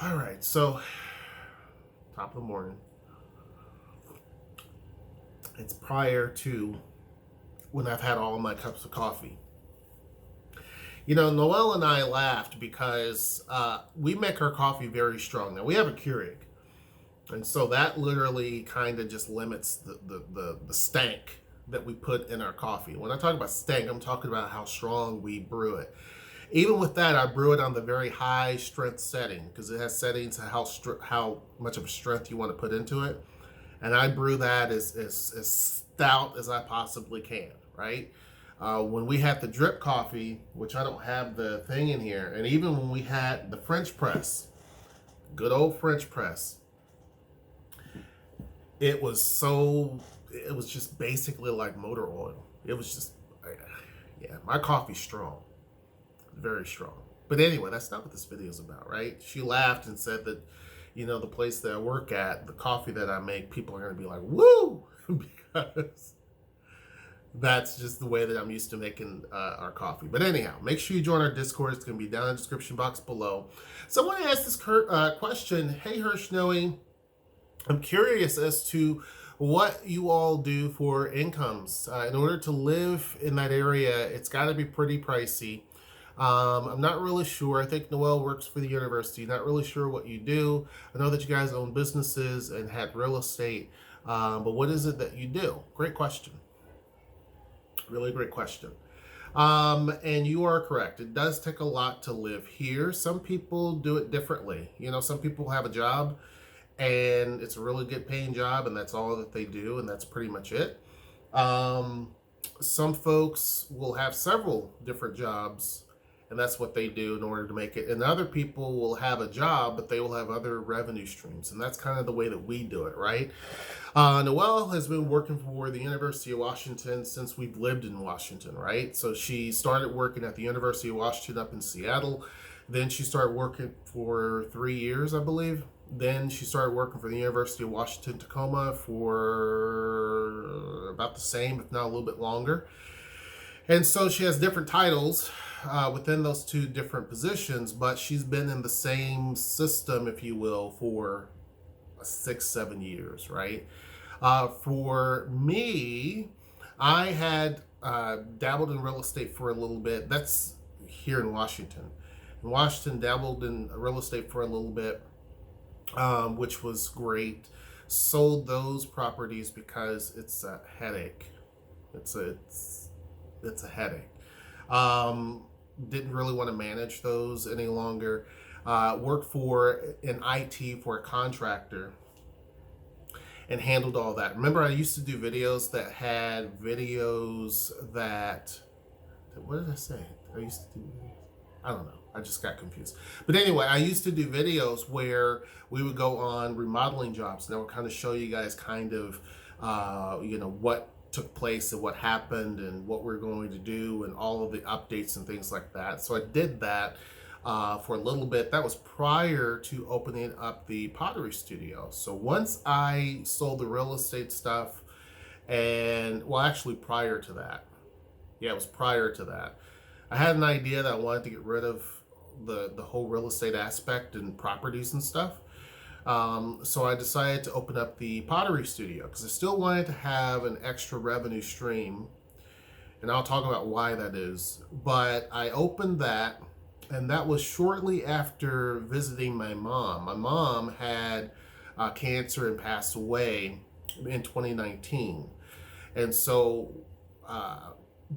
All right, so top of the morning. It's prior to when I've had all my cups of coffee. You know, Noelle and I laughed because we make our coffee very strong. Now we have a Keurig, and so that literally kind of just limits the stank that we put in our coffee. When I talk about stank, I'm talking about how strong we brew it. Even with that, I brew it on the very high strength setting because it has settings to how much of a strength you want to put into it. And I brew that as stout as I possibly can, right? When we had the drip coffee, which I don't have the thing in here, and even when we had the French press, good old French press, it was just basically like motor oil. It was just, yeah, my coffee's strong, very strong. But anyway, that's not what this video is about, right? She laughed and said that, you know, the place that I work at, the coffee that I make, people are going to be like, woo, because that's just the way that I'm used to making our coffee. But anyhow, make sure you join our Discord. It's going to be down in the description box below. Someone asked this question, hey, HershNoeie, I'm curious as to what you all do for incomes. In order to live in that area, it's got to be pretty pricey. I'm not really sure. I think Noelle works for the university. Not really sure what you do. I know that you guys own businesses and had real estate. But what is it that you do? Great question. Really great question. And you are correct. It does take a lot to live here. Some people do it differently. You know, some people have a job and it's a really good paying job and that's all that they do and that's pretty much it. Some folks will have several different jobs and that's what they do in order to make it. And other people will have a job, but they will have other revenue streams. And that's kind of the way that we do it, right? Noelle has been working for the University of Washington since we've lived in Washington, right? So she started working at the University of Washington up in Seattle. Then she started working for 3 years, I believe. Then she started working for the University of Washington, Tacoma for about the same, if not a little bit longer. And so she has different titles within those two different positions, but she's been in the same system, if you will, for 6-7 years, right? For me, I had dabbled in real estate for a little bit. That's here in Washington. In Washington, dabbled in real estate for a little bit, which was great. Sold those properties because it's a headache. It's a headache. Didn't really want to manage those any longer. Worked for an IT for a contractor and handled all that. Remember, I used to do videos that had videos that, what did I say? I used to do, I don't know. I just got confused. But anyway, I used to do videos where we would go on remodeling jobs and I would kind of show you guys kind of, you know, what took place and what happened and what we're going to do and all of the updates and things like that. So I did that for a little bit. That was prior to opening up the pottery studio. So once I sold the real estate stuff and, well, actually prior to that, yeah, it was prior to that, I had an idea that I wanted to get rid of the whole real estate aspect and properties and stuff. So I decided to open up the pottery studio because I still wanted to have an extra revenue stream, and I'll talk about why that is. But I opened that, and that was shortly after visiting my mom. My mom had cancer and passed away in 2019. And so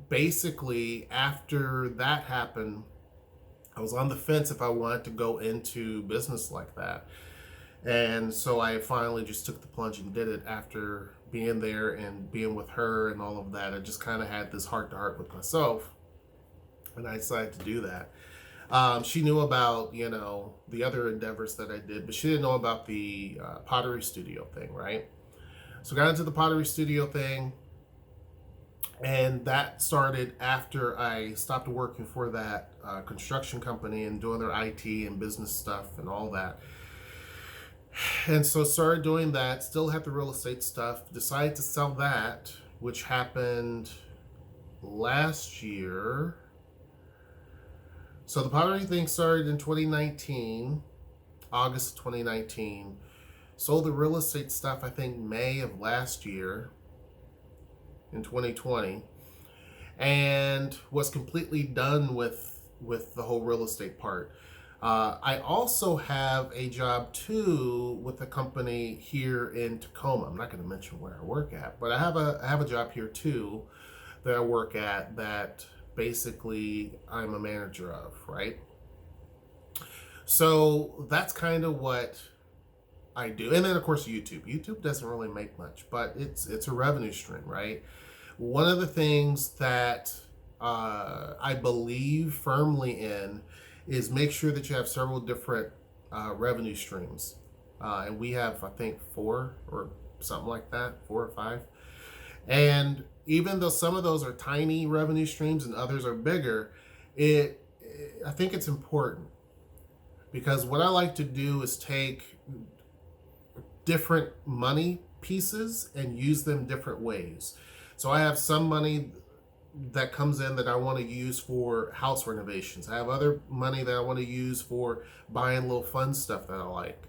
basically after that happened, I was on the fence if I wanted to go into business like that. And so I finally just took the plunge and did it after being there and being with her and all of that. I just kind of had this heart-to-heart with myself, and I decided to do that. She knew about, you know, the other endeavors that I did, but she didn't know about the pottery studio thing, right? So got into the pottery studio thing, and that started after I stopped working for that construction company and doing their IT and business stuff and all that. And so started doing that, still had the real estate stuff, decided to sell that, which happened last year. So the pottery thing started in 2019. August 2019. Sold the real estate stuff, I think, May of last year in 2020, and was completely done with the whole real estate part. I also have a job too with a company here in Tacoma. I'm not going to mention where I work at, but I have a job here too that I work at that basically I'm a manager of, right? So that's kind of what I do. And then of course YouTube. YouTube doesn't really make much, but it's a revenue stream, right? One of the things that I believe firmly in is make sure that you have several different revenue streams. And we have, I think, 4 or something like that, 4 or 5. And even though some of those are tiny revenue streams and others are bigger, I think it's important, because what I like to do is take different money pieces and use them different ways. So I have some money that comes in that I want to use for house renovations. I have other money that I want to use for buying little fun stuff that I like.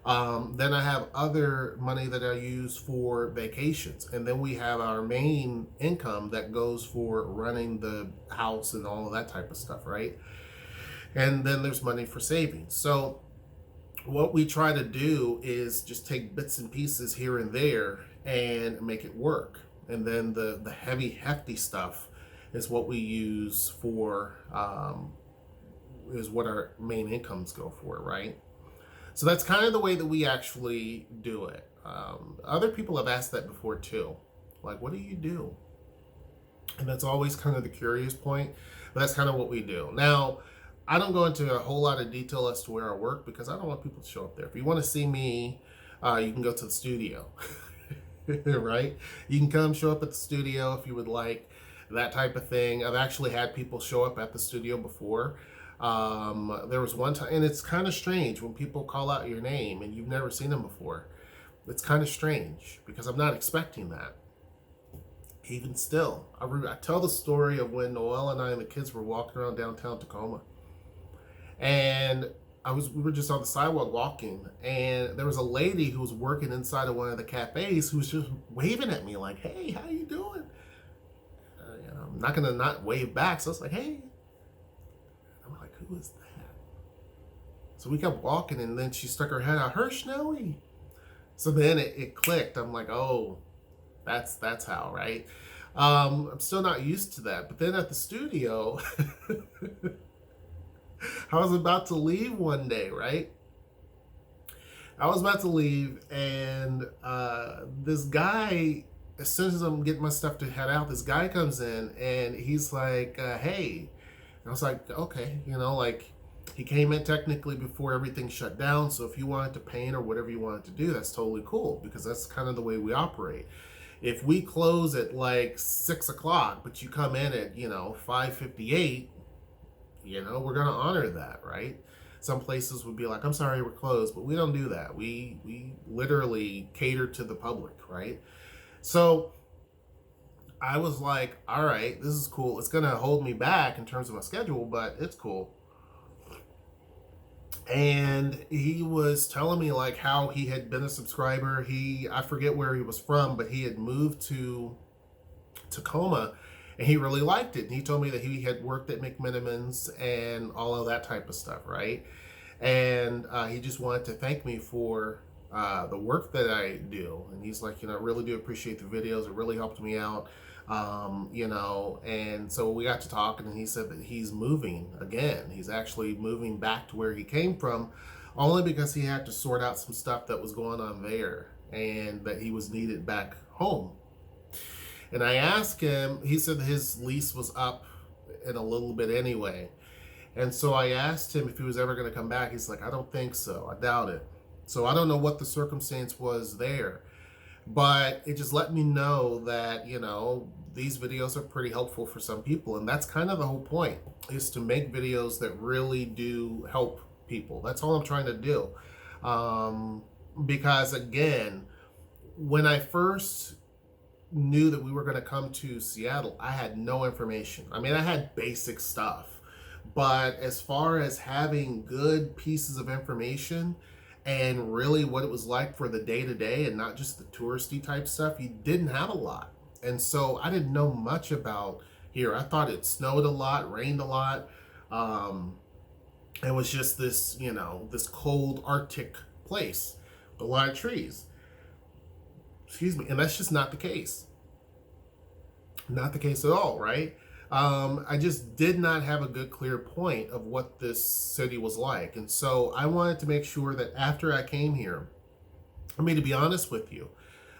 Then I have other money that I use for vacations. And then we have our main income that goes for running the house and all of that type of stuff, right? And then there's money for savings. So what we try to do is just take bits and pieces here and there and make it work. And then the heavy, hefty stuff is what we use for, is what our main incomes go for, right? So that's kind of the way that we actually do it. Other people have asked that before too. Like, what do you do? And that's always kind of the curious point, but that's kind of what we do. Now, I don't go into a whole lot of detail as to where I work because I don't want people to show up there. If you want to see me, you can go to the studio, right? You can come show up at the studio if you would like, that type of thing. I've actually had people show up at the studio before. There was one time, and it's kind of strange when people call out your name and you've never seen them before. It's kind of strange because I'm not expecting that. Even still, I tell the story of when Noelle and I and the kids were walking around downtown Tacoma. And we were just on the sidewalk walking, and there was a lady who was working inside of one of the cafes who was just waving at me like, "Hey, how you doing?" I'm not gonna not wave back, so I was like, "Hey." I'm like, "Who is that?" So we kept walking, and then she stuck her head out, "HershNoeie." So then it clicked. I'm like, "Oh, that's how, right?" I'm still not used to that. But then at the studio, I was about to leave one day, right? I was about to leave, and this guy, as soon as I'm getting my stuff to head out, this guy comes in, and he's like, "Hey." And I was like, "Okay," like, he came in technically before everything shut down, so if you wanted to paint or whatever you wanted to do, that's totally cool, because that's kind of the way we operate. If we close at like 6 o'clock, but you come in at 5:58, we're gonna honor that, right? Some places would be like, "I'm sorry, we're closed," but we don't do that. We literally cater to the public, right? So I was like, all right, this is cool. It's gonna hold me back in terms of my schedule, but it's cool. And he was telling me like how he had been a subscriber. I forget where he was from, but he had moved to Tacoma, and he really liked it. And he told me that he had worked at McMenamins and all of that type of stuff, right? And he just wanted to thank me for the work that I do. And he's like, I really do appreciate the videos. It really helped me out. And so we got to talking, and he said that he's moving again. He's actually moving back to where he came from, only because he had to sort out some stuff that was going on there, and that he was needed back home. And I asked him, he said his lease was up in a little bit anyway. And so I asked him if he was ever going to come back. He's like, "I don't think so. I doubt it." So I don't know what the circumstance was there, but it just let me know that, these videos are pretty helpful for some people. And that's kind of the whole point, is to make videos that really do help people. That's all I'm trying to do. Because again, when I first knew that we were going to come to Seattle, I had no information. I mean, I had basic stuff, But as far as having good pieces of information and really what it was like for the day to day and not just the touristy type stuff, you didn't have a lot. And so I didn't know much about here. I thought it snowed a lot, rained a lot. Um, it was just this, this cold Arctic place with a lot of trees. Excuse me. And that's just not the case. Not the case at all, right? I just did not have a good, clear point of what this city was like. And so I wanted to make sure that after I came here, I mean, to be honest with you,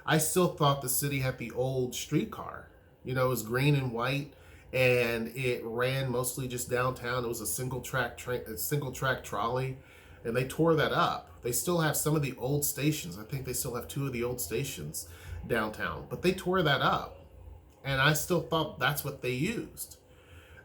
I still thought the city had the old streetcar. It was green and white, and it ran mostly just downtown. It was a single track trolley, and they tore that up. They still have some of the old stations. I think they still have two of the old stations downtown, but they tore that up. And I still thought that's what they used.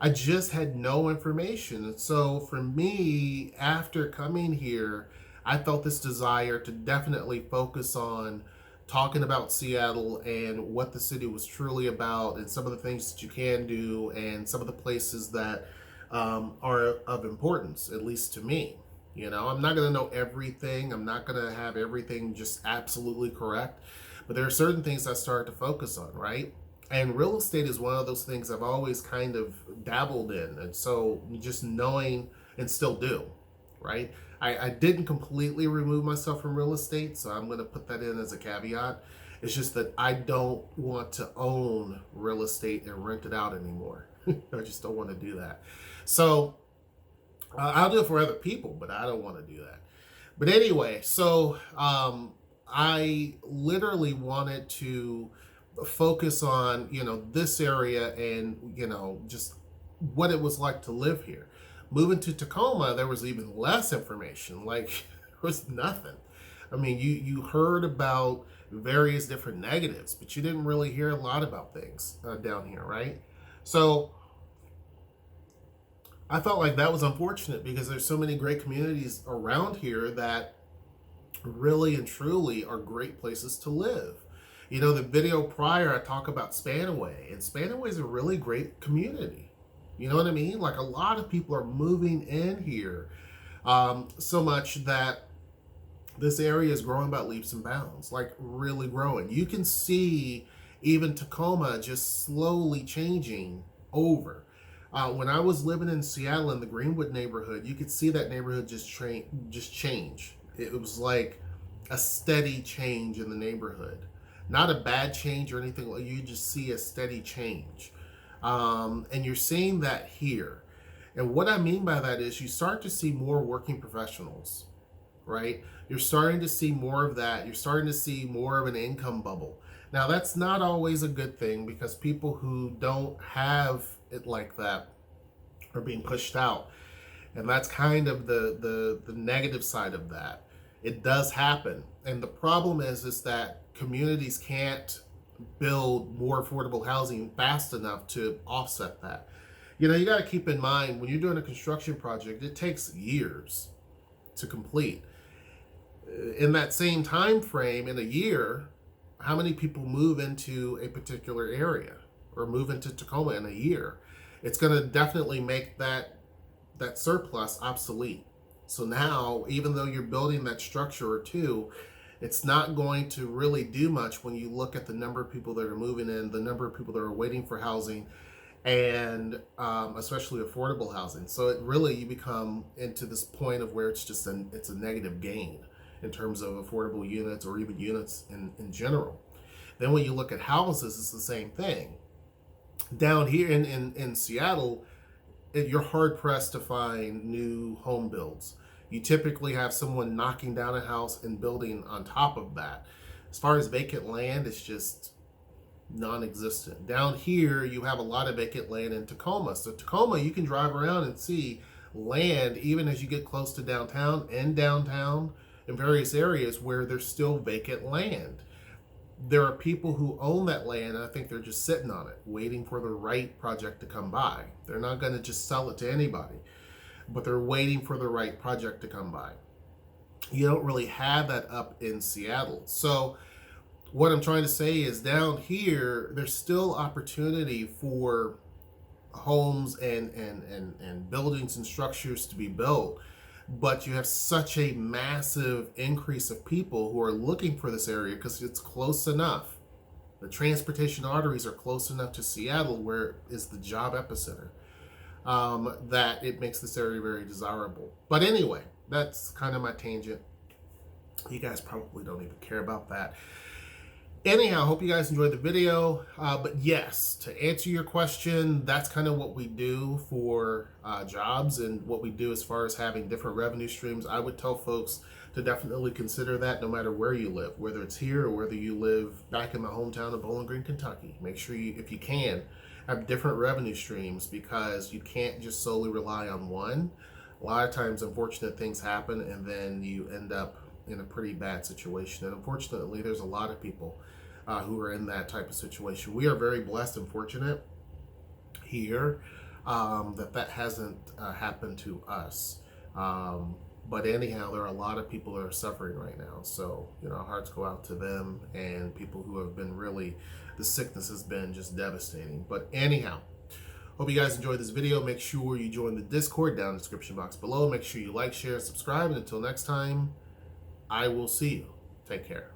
I just had no information. And so for me, after coming here, I felt this desire to definitely focus on talking about Seattle and what the city was truly about and some of the things that you can do and some of the places that are of importance, at least to me. I'm not going to know everything. I'm not going to have everything just absolutely correct. But there are certain things I started to focus on, right? And real estate is one of those things I've always kind of dabbled in. And so just knowing, and still do, right? I didn't completely remove myself from real estate, so I'm going to put that in as a caveat. It's just that I don't want to own real estate and rent it out anymore. I just don't want to do that. So I'll do it for other people, but I don't want to do that. But anyway, so I literally wanted to focus on this area and just what it was like to live here. Moving to Tacoma, there was even less information. Like there was nothing. I mean, you heard about various different negatives, but you didn't really hear a lot about things down here, right? So I felt like that was unfortunate because there's so many great communities around here that really and truly are great places to live. The video prior, I talk about Spanaway, and Spanaway is a really great community. You know what I mean? Like a lot of people are moving in here so much that this area is growing by leaps and bounds, like really growing. You can see even Tacoma just slowly changing over. When I was living in Seattle in the Greenwood neighborhood, you could see that neighborhood just change. It was like a steady change in the neighborhood. Not a bad change or anything. You just see a steady change. And you're seeing that here. And what I mean by that is you start to see more working professionals, right? You're starting to see more of that. You're starting to see more of an income bubble. Now, that's not always a good thing because people who don't have it like that are being pushed out. And that's kind of the negative side of that. It does happen. And the problem is that communities can't build more affordable housing fast enough to offset that. You got to keep in mind when you're doing a construction project, it takes years to complete. In that same time frame, in a year, how many people move into a particular area or move into Tacoma in a year? It's going to definitely make that surplus obsolete. So now, even though you're building that structure or two, it's not going to really do much when you look at the number of people that are moving in, the number of people that are waiting for housing, and especially affordable housing. So it really, you become into this point of where it's just it's a negative gain in terms of affordable units or even units in general. Then when you look at houses, it's the same thing. Down here in Seattle, you're hard pressed to find new home builds. You typically have someone knocking down a house and building on top of that. As far as vacant land, it's just non-existent. Down here, you have a lot of vacant land in Tacoma. So Tacoma, you can drive around and see land even as you get close to downtown and downtown in various areas where there's still vacant land. There are people who own that land, and I think they're just sitting on it, waiting for the right project to come by. They're not going to just sell it to anybody, but they're waiting for the right project to come by. You don't really have that up in Seattle. So what I'm trying to say is down here, there's still opportunity for homes and buildings and structures to be built, but you have such a massive increase of people who are looking for this area because it's close enough. The transportation arteries are close enough to Seattle, where is the job epicenter, that it makes this area very desirable. But anyway, that's kind of my tangent. You guys probably don't even care about that. Anyhow, I hope you guys enjoyed the video. But yes, to answer your question, that's kind of what we do for jobs and what we do as far as having different revenue streams. I would tell folks to definitely consider that no matter where you live, whether it's here or whether you live back in my hometown of Bowling Green, Kentucky. Make sure you, if you can, have different revenue streams because you can't just solely rely on one. A lot of times, unfortunate things happen and then you end up in a pretty bad situation. And unfortunately, there's a lot of people who are in that type of situation. We are very blessed and fortunate here that hasn't happened to us. But anyhow, there are a lot of people that are suffering right now. So, our hearts go out to them and people who have been really, the sickness has been just devastating. But anyhow, hope you guys enjoyed this video. Make sure you join the Discord down in the description box below. Make sure you like, share, subscribe. And until next time, I will see you. Take care.